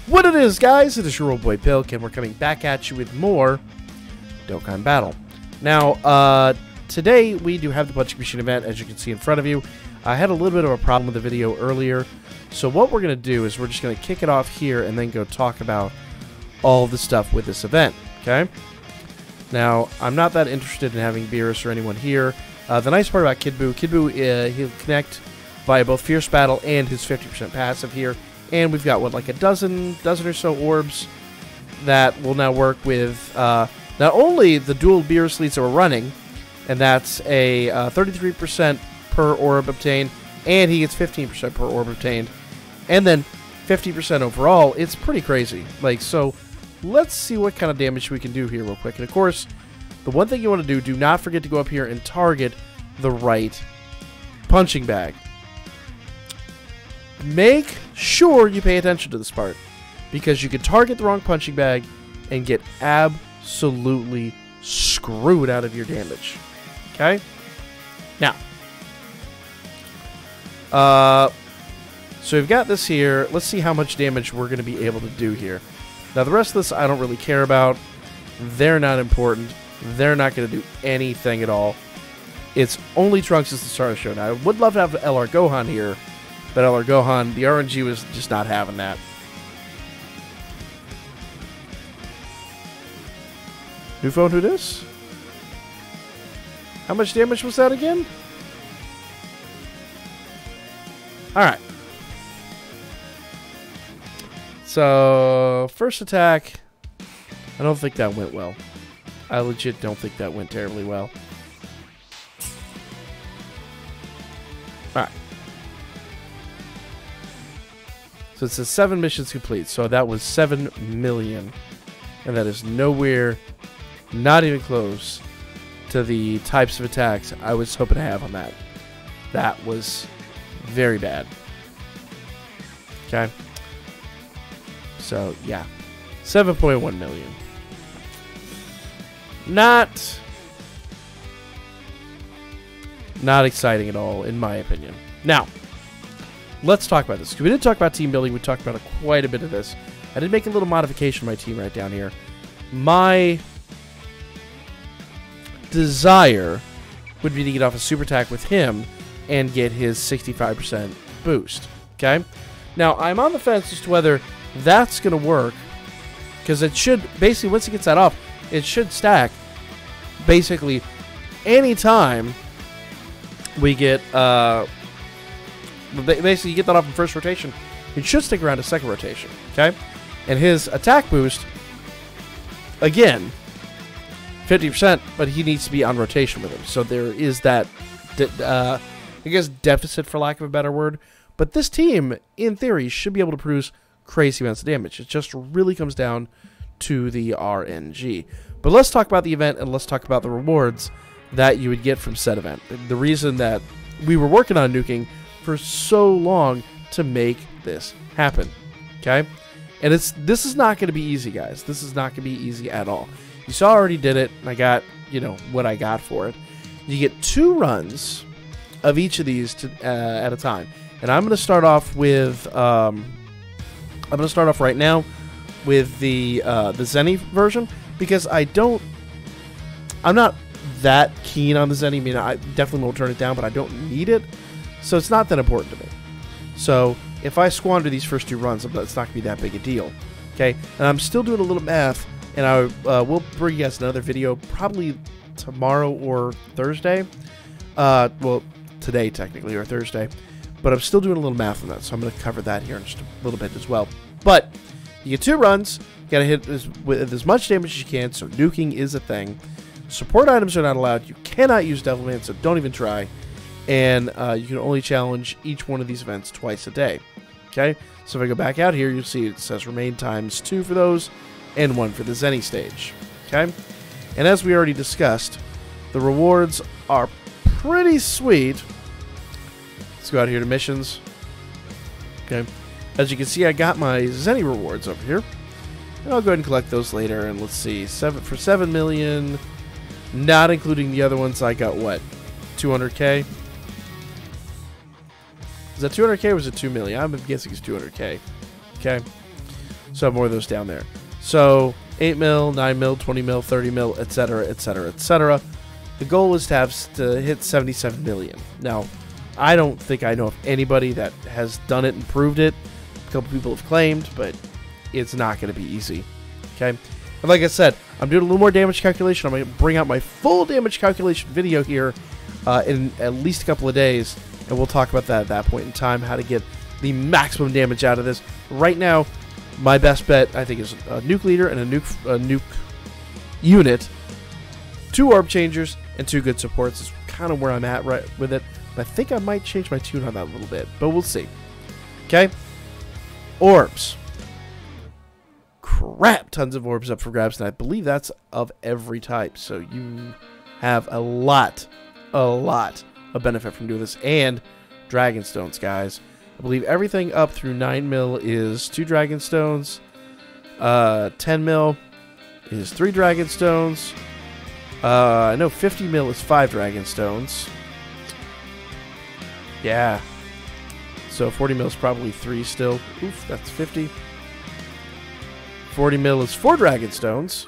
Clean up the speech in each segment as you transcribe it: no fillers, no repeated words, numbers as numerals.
What it is, guys, it is your old boy Pilk, and we're coming back at you with more Dokkan Battle. Now, today we do have the punching machine event, as you can see in front of you. I had a little bit of a problem with the video earlier, so what we're going to do is we're just going to kick it off here and then go talk about all the stuff with this event, okay? Now, I'm not that interested in having Beerus or anyone here. The nice part about Kid Buu, he'll connect via both Fierce Battle and his 50% passive here. And we've got, what, like a dozen or so orbs that will now work with not only the dual Beerus leads that we're running, and that's a 33% per orb obtained, and he gets 15% per orb obtained, and then 50% overall. It's pretty crazy. Like, so let's see what kind of damage we can do here real quick. And of course, the one thing you want to do not forget to go up here and target the right punching bag. Make sure you pay attention to this part, because you can target the wrong punching bag and get absolutely screwed out of your damage. Okay? Now, so we've got this here. Let's see how much damage we're going to be able to do here. Now, the rest of this I don't really care about. They're not important. They're not going to do anything at all. It's only Trunks is the star of the show. Now, I would love to have LR Gohan here, but LR Gohan, the RNG was just not having that. New phone, who dis? How much damage was that again? Alright. So, first attack, I don't think that went well. I legit don't think that went terribly well. Alright. So it says 7 missions complete. So that was 7 million. And that is nowhere, not even close to the types of attacks I was hoping to have on that. That was very bad. Okay. So, yeah. 7.1 million. Not exciting at all, in my opinion. Now, let's talk about this. We did talk about team building. We talked about quite a bit of this. I did make a little modification to my team right down here. My desire would be to get off a super attack with him and get his 65% boost. Okay? Now, I'm on the fence as to whether that's going to work, because it should, basically, once he gets that off, it should stack basically anytime we get, basically you get that off in first rotation, it should stick around to second rotation, okay? And his attack boost, again, 50%, but he needs to be on rotation with him. So there is that, I guess, deficit, for lack of a better word. But this team, in theory, should be able to produce crazy amounts of damage. It just really comes down to the RNG. But let's talk about the event, and let's talk about the rewards that you would get from said event. The reason that we were working on nuking for so long to make this happen. Okay? And this is not going to be easy, guys. This is not going to be easy at all. You saw I already did it, and I got, you know, what I got for it. You get 2 runs of each of these at a time. And I'm going to start off with I'm going to start off right now with the Zenny version, because I'm not that keen on the Zenny. I mean, I definitely won't turn it down, but I don't need it, so it's not that important to me. So if I squander these first 2 runs, it's not going to be that big a deal. Okay, and I'm still doing a little math, and I will bring you guys another video probably tomorrow or Thursday. Well, today technically, or Thursday. But I'm still doing a little math on that, so I'm going to cover that here in just a little bit as well. But you get 2 runs. You got to hit with as much damage as you can, so nuking is a thing. Support items are not allowed. You cannot use Devilman, so don't even try. And you can only challenge each one of these events twice a day. Okay? So if I go back out here, you'll see it says remain times 2 for those, and 1 for the Zenny stage. Okay? And as we already discussed, the rewards are pretty sweet. Let's go out here to missions. Okay. As you can see, I got my Zenny rewards over here. And I'll go ahead and collect those later. And let's see. For 7 million, not including the other ones, I got what? 200k? Is that 200k or was it 2 million? I'm guessing it's 200k. Okay. So I have more of those down there. So 8 mil, 9 mil, 20 mil, 30 mil, etc., etc., etc. The goal is to hit 77 million. Now, I don't think I know of anybody that has done it and proved it. A couple people have claimed, but it's not going to be easy. Okay? And like I said, I'm doing a little more damage calculation. I'm going to bring out my full damage calculation video here in at least a couple of days, and we'll talk about that at that point in time, how to get the maximum damage out of this. Right now, my best bet, I think, is a nuke leader and a nuke unit, 2 orb changers, and 2 good supports is kind of where I'm at right with it. I think I might change my tune on that a little bit, but we'll see. Okay? Orbs. Crap tons of orbs up for grabs, and I believe that's of every type. So you have a lot of benefit from doing this. And Dragon Stones, guys. I believe everything up through 9 mil is 2 Dragon Stones. 10 mil is 3 Dragon Stones. I know 50 mil is 5 Dragon Stones. Yeah. So 40 mil is probably 3 still. Oof, that's 50. 40 mil is 4 Dragon Stones.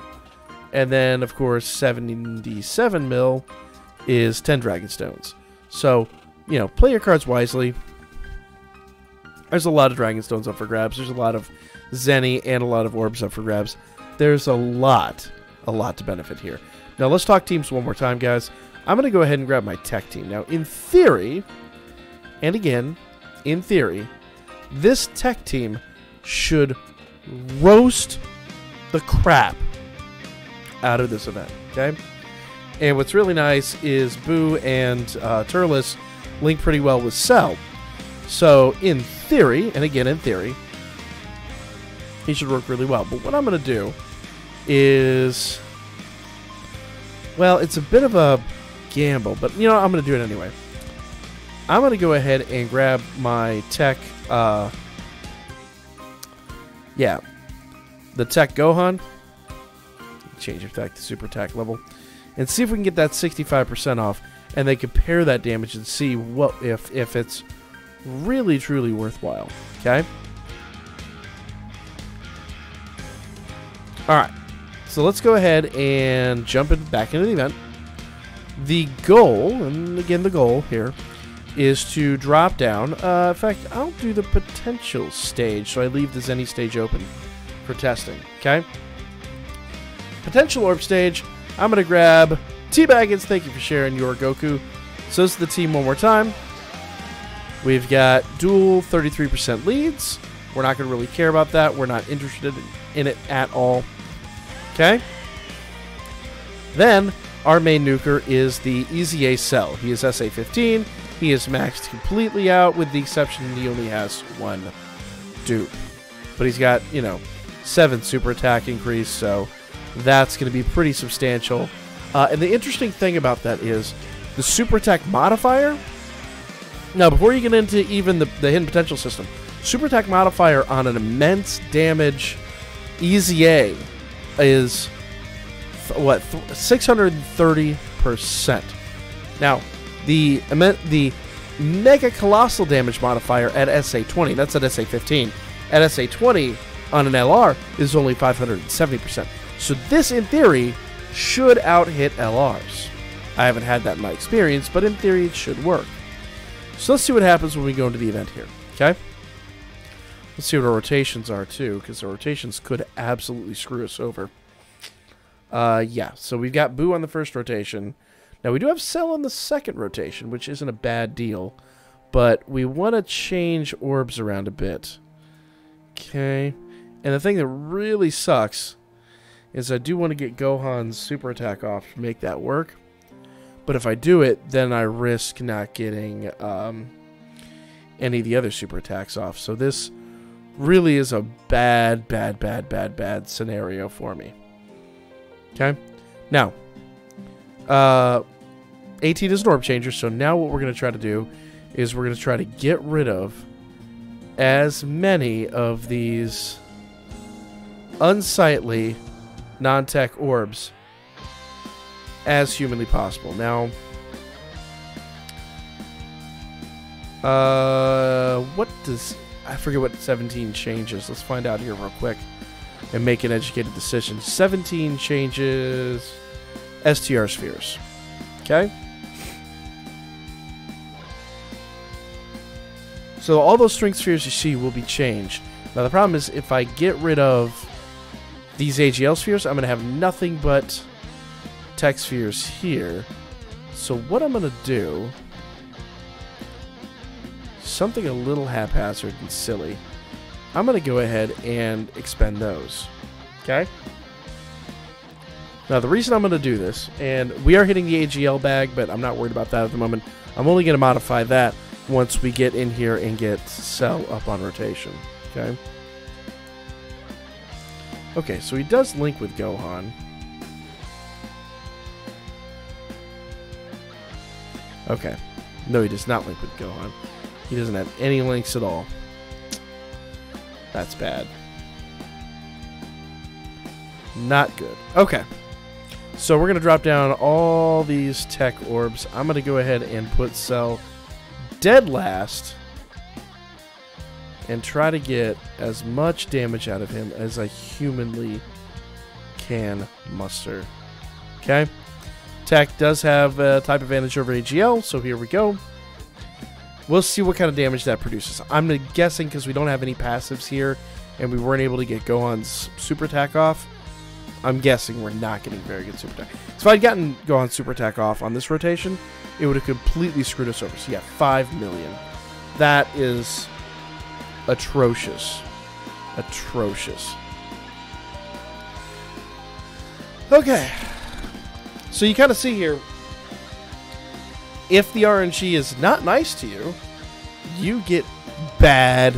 And then, of course, 77 mil is 10 Dragon Stones. So, you know, play your cards wisely. There's a lot of Dragon Stones up for grabs. There's a lot of Zenny and a lot of orbs up for grabs. There's a lot to benefit here. Now, let's talk teams one more time, guys. I'm going to go ahead and grab my tech team. Now, in theory, and again, in theory, this tech team should roast the crap out of this event, okay? And what's really nice is Boo and Turles link pretty well with Cell. So, in theory, and again, in theory, he should work really well. But what I'm going to do is, well, it's a bit of a gamble, but, you know, I'm going to do it anyway. I'm going to go ahead and grab my tech, the tech Gohan. Change attack to super attack level. And see if we can get that 65% off. And then compare that damage and see what if it's really, truly worthwhile. Okay? Alright. So let's go ahead and jump back into the event. The goal, and again the goal here, is to drop down. In fact, I'll do the potential stage, so I leave the Zenny stage open for testing. Okay? Potential orb stage. I'm going to grab T-Baggins. Thank you for sharing your Goku. So this is the team one more time. We've got dual 33% leads. We're not going to really care about that. We're not interested in it at all. Okay? Then, our main nuker is the EZA Cell. He is SA-15. He is maxed completely out, with the exception he only has 1 dupe. But he's got, you know, 7 super attack increase, so that's going to be pretty substantial. And the interesting thing about that is the super attack modifier. Now, before you get into even the hidden potential system, super attack modifier on an immense damage EZA is, what, 630%. Now, the mega colossal damage modifier at SA-20, that's at SA-15. At SA-20 on an LR is only 570%. So this, in theory, should out-hit LRs. I haven't had that in my experience, but in theory it should work. So let's see what happens when we go into the event here, okay? Let's see what our rotations are, too, because the rotations could absolutely screw us over. Yeah, so we've got Boo on the first rotation. Now, we do have Cell on the second rotation, which isn't a bad deal, but we want to change orbs around a bit. Okay, and the thing that really sucks is I do want to get Gohan's super attack off to make that work. But if I do it, then I risk not getting any of the other super attacks off. So this really is a bad scenario for me. Okay? Now, 18 is an orb changer, so now what we're going to try to do is we're going to try to get rid of as many of these unsightly non-tech orbs as humanly possible. Now, what does... I forget what 17 changes. Let's find out here real quick and make an educated decision. 17 changes STR spheres. Okay? So all those strength spheres you see will be changed. Now the problem is if I get rid of these AGL spheres, I'm going to have nothing but tech spheres here. So what I'm going to do, something a little haphazard and silly, I'm going to go ahead and expend those. Okay? Now the reason I'm going to do this, and we are hitting the AGL bag, but I'm not worried about that at the moment. I'm only going to modify that once we get in here and get Cell up on rotation. Okay? Okay, so he does link with Gohan. Okay. No, he does not link with Gohan. He doesn't have any links at all. That's bad. Not good. Okay. So we're going to drop down all these tech orbs. I'm going to go ahead and put Cell dead last and try to get as much damage out of him as I humanly can muster. Okay? Tech does have a type advantage over AGL, so here we go. We'll see what kind of damage that produces. I'm guessing because we don't have any passives here and we weren't able to get Gohan's super attack off, I'm guessing we're not getting very good super attack. So if I'd gotten Gohan's super attack off on this rotation, it would have completely screwed us over. So yeah, 5 million. That is atrocious. Atrocious. Okay. So you kind of see here, if the RNG is not nice to you, you get bad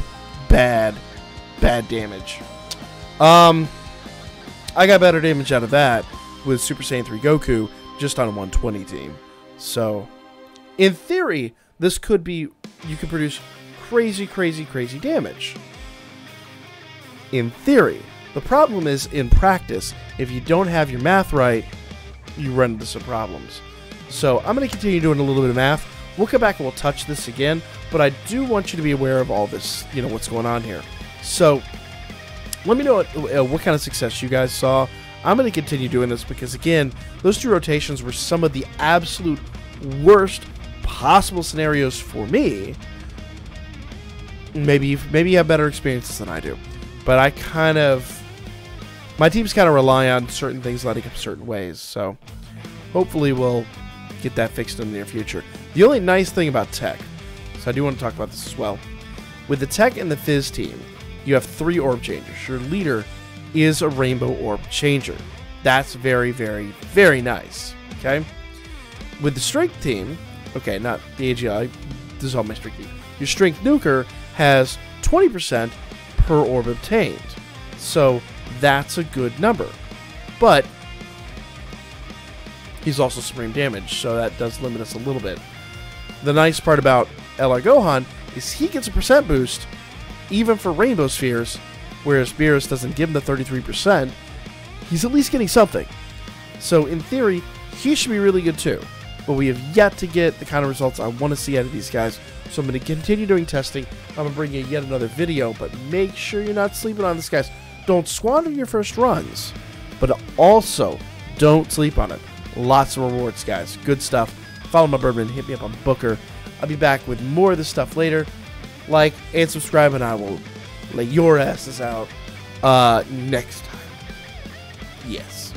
damage. I got better damage out of that with Super Saiyan 3 Goku just on a 120 team. So, in theory, this could be, you could produce crazy damage. In theory. The problem is, in practice, if you don't have your math right, you run into some problems. So, I'm going to continue doing a little bit of math. We'll come back and we'll touch this again, but I do want you to be aware of all this, you know, what's going on here. So, let me know what kind of success you guys saw. I'm going to continue doing this because, again, those 2 rotations were some of the absolute worst possible scenarios for me. Maybe you have better experiences than I do. But I kind of... my teams kind of rely on certain things lighting up certain ways. So, hopefully we'll get that fixed in the near future. The only nice thing about Tech, so I do want to talk about this as well. With the Tech and the Fizz team, you have 3 orb changers. Your leader is a rainbow orb changer. That's very nice. Okay? With the strength team, okay, not the AGI, this is all my strength team. Your strength nuker has 20% per orb obtained. So that's a good number. But he's also supreme damage, so that does limit us a little bit. The nice part about LR Gohan is he gets a percent boost even for rainbow spheres, whereas Beerus doesn't give him the 33%. He's at least getting something. So in theory, he should be really good too. But we have yet to get the kind of results I want to see out of these guys. So I'm going to continue doing testing. I'm going to bring you yet another video, but make sure you're not sleeping on this, guys. Don't squander your first runs, but also don't sleep on it. Lots of rewards, guys. Good stuff. Follow my Birdman. Hit me up on Booker. I'll be back with more of this stuff later. Like and subscribe, and I will lay your asses out next time. Yes.